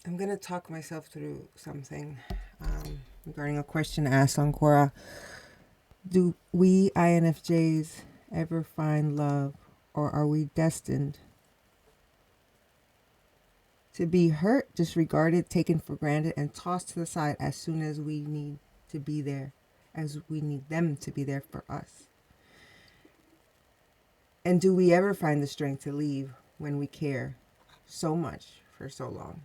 I'm going to talk myself through something regarding a question asked on Quora. Do we INFJs ever find love, or are we destined to be hurt, disregarded, taken for granted, and tossed to the side as soon as we need to be there, as we need them to be there for us? And do we ever find the strength to leave when we care so much for so long?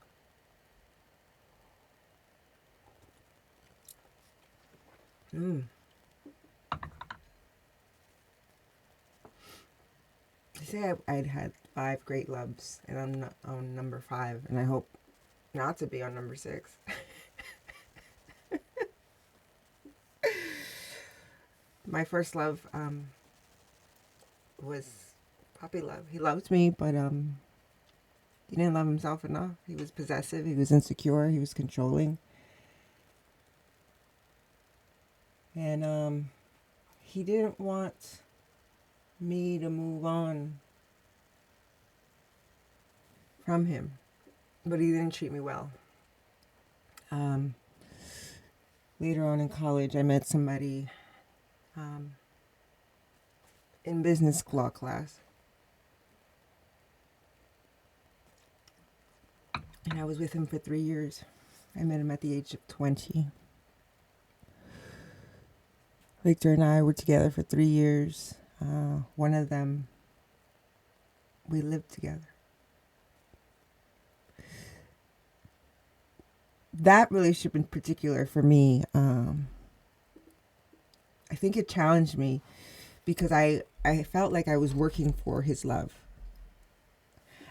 Mm. I say I'd had 5 great loves, and I'm not on number 5, and I hope not to be on number 6. My first love was puppy love. He loved me, but he didn't love himself enough. He was possessive. He was insecure. He was controlling, and he didn't want me to move on from him, but he didn't treat me well. Um, Later on in college, I met somebody um, in business law class, and I was with him for 3 years. I met him at the age of 20. Victor and I were together for 3 years. One of them, we lived together. That relationship in particular for me, I think it challenged me because I felt like I was working for his love.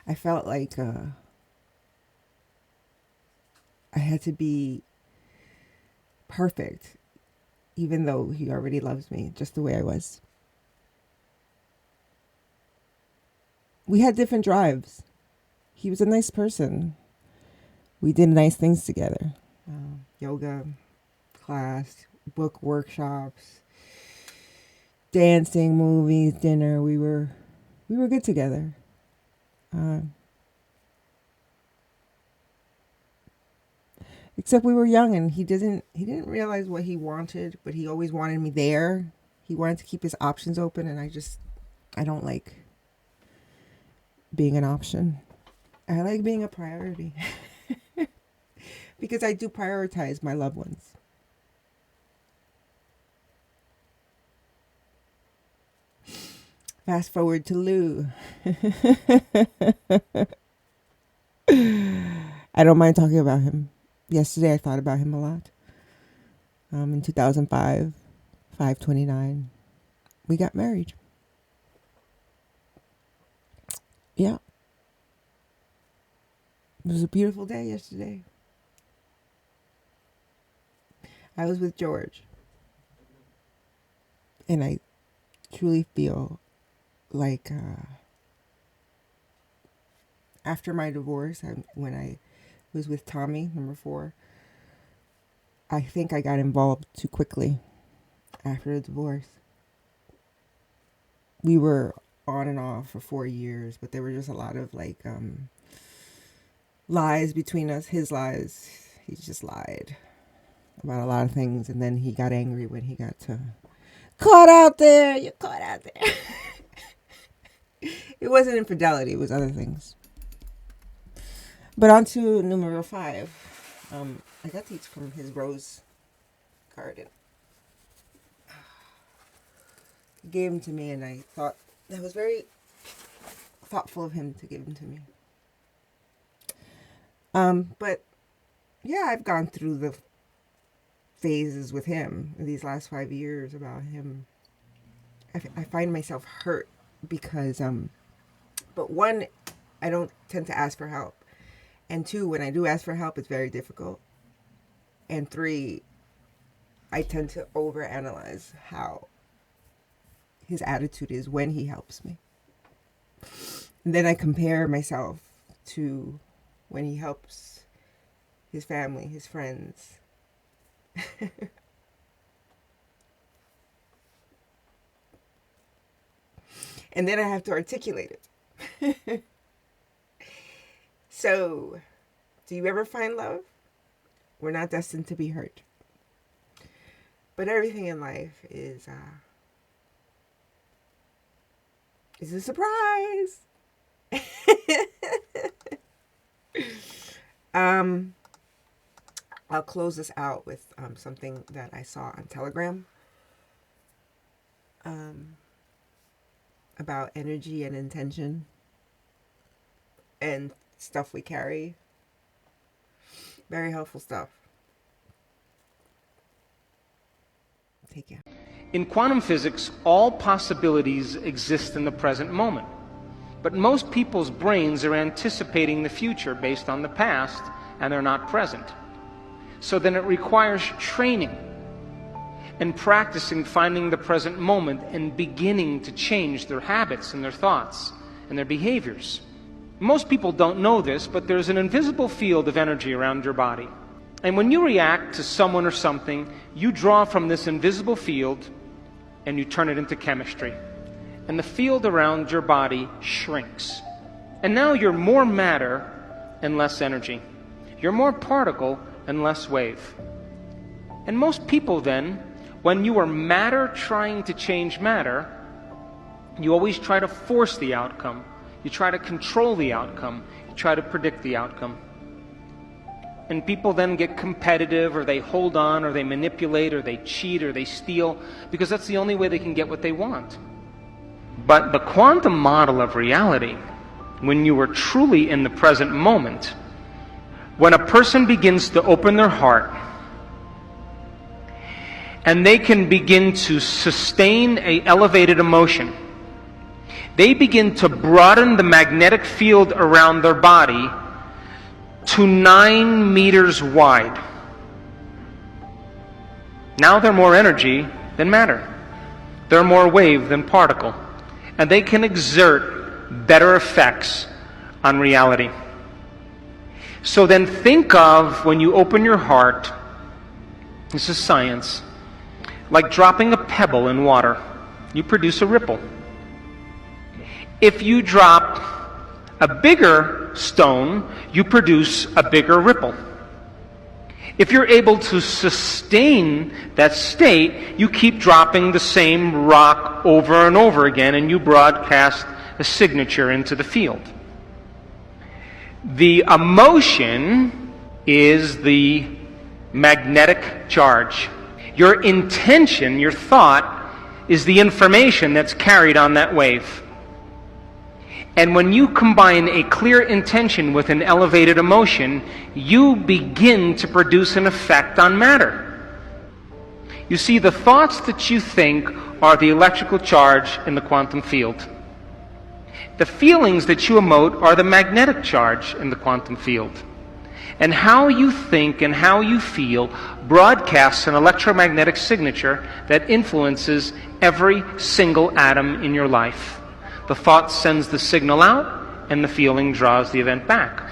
I felt like I had to be perfect, even though he already loves me just the way I was. We had different drives. He was a nice person. We did nice things together. Yoga class, book workshops, dancing, movies, dinner. We were good together. Uh, Except we were young, and he didn't realize what he wanted, but he always wanted me there. He wanted to keep his options open, and I don't like being an option. I like being a priority because I do prioritize my loved ones. Fast forward to Lou. I don't mind talking about him. Yesterday I thought about him a lot. In 2005, 5/29, we got married. Yeah, it was a beautiful day yesterday. I was with George, and I truly feel like after my divorce, when I was with Tommy, number 4, I think I got involved too quickly after the divorce. We were on and off for 4 years, but there were just a lot of lies between us. His lies. He just lied about a lot of things, and then he got angry when he got to caught out there. You're caught out there. It wasn't infidelity. It was other things. But on to numero 5. I got these from his rose garden. He gave them to me, and I thought that was very thoughtful of him to give them to me. But yeah, I've gone through the phases with him in these last 5 years about him. I find myself hurt because, but one, I don't tend to ask for help. And 2, when I do ask for help, it's very difficult. And 3, I tend to overanalyze how his attitude is when he helps me. And then I compare myself to when he helps his family, his friends. And then I have to articulate it. So Do you ever find love? We're not destined to be hurt. But everything in life is a surprise. I'll close this out with something that I saw on Telegram about energy and intention and stuff we carry. Very helpful stuff. Take care. In quantum physics, all possibilities exist in the present moment. But most people's brains are anticipating the future based on the past, and they're not present. So then it requires training and practicing finding the present moment and beginning to change their habits and their thoughts and their behaviors. Most people don't know this, but there's an invisible field of energy around your body. And when you react to someone or something, you draw from this invisible field and you turn it into chemistry. And the field around your body shrinks. And now you're more matter and less energy. You're more particle and less wave. And most people then, when you are matter trying to change matter, you always try to force the outcome. You try to control the outcome. You try to predict the outcome. And people then get competitive, or they hold on, or they manipulate, or they cheat, or they steal, because that's the only way they can get what they want. But the quantum model of reality, when you are truly in the present moment, when a person begins to open their heart, and they can begin to sustain an elevated emotion, they begin to broaden the magnetic field around their body to 9 meters wide. Now they're more energy than matter. They're more wave than particle. And they can exert better effects on reality. So then think of, when you open your heart, this is science, like dropping a pebble in water. You produce a ripple. If you drop a bigger stone, you produce a bigger ripple. If you're able to sustain that state, you keep dropping the same rock over and over again, and you broadcast a signature into the field. The emotion is the magnetic charge. Your intention, your thought, is the information that's carried on that wave. And when you combine a clear intention with an elevated emotion, you begin to produce an effect on matter. You see, the thoughts that you think are the electrical charge in the quantum field. The feelings that you emote are the magnetic charge in the quantum field. And how you think and how you feel broadcasts an electromagnetic signature that influences every single atom in your life. The thought sends the signal out, and the feeling draws the event back.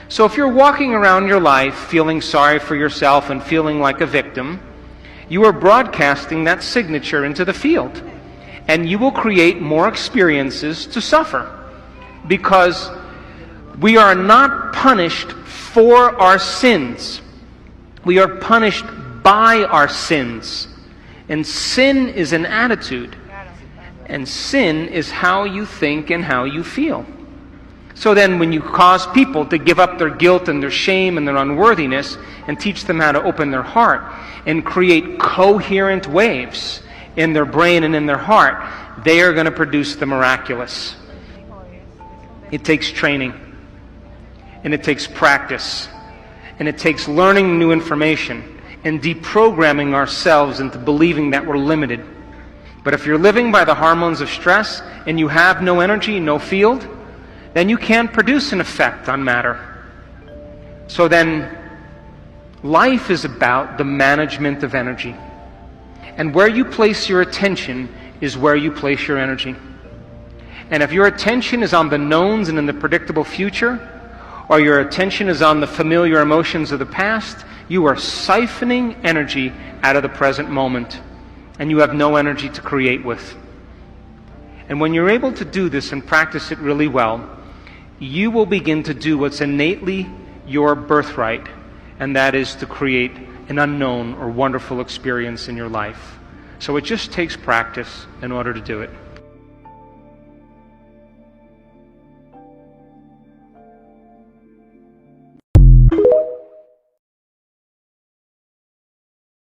So if you're walking around your life feeling sorry for yourself and feeling like a victim, you are broadcasting that signature into the field. And you will create more experiences to suffer. Because we are not punished for our sins. We are punished by our sins. And sin is an attitude. And sin is how you think and how you feel. So then when you cause people to give up their guilt and their shame and their unworthiness and teach them how to open their heart and create coherent waves in their brain and in their heart, they are going to produce the miraculous. It takes training. And it takes practice. And it takes learning new information and deprogramming ourselves into believing that we're limited. But if you're living by the hormones of stress and you have no energy, no field, then you can't produce an effect on matter. So then, life is about the management of energy. And where you place your attention is where you place your energy. And if your attention is on the knowns and in the predictable future, or your attention is on the familiar emotions of the past, you are siphoning energy out of the present moment. And you have no energy to create with. And when you're able to do this and practice it really well, you will begin to do what's innately your birthright, and that is to create an unknown or wonderful experience in your life. So it just takes practice in order to do it.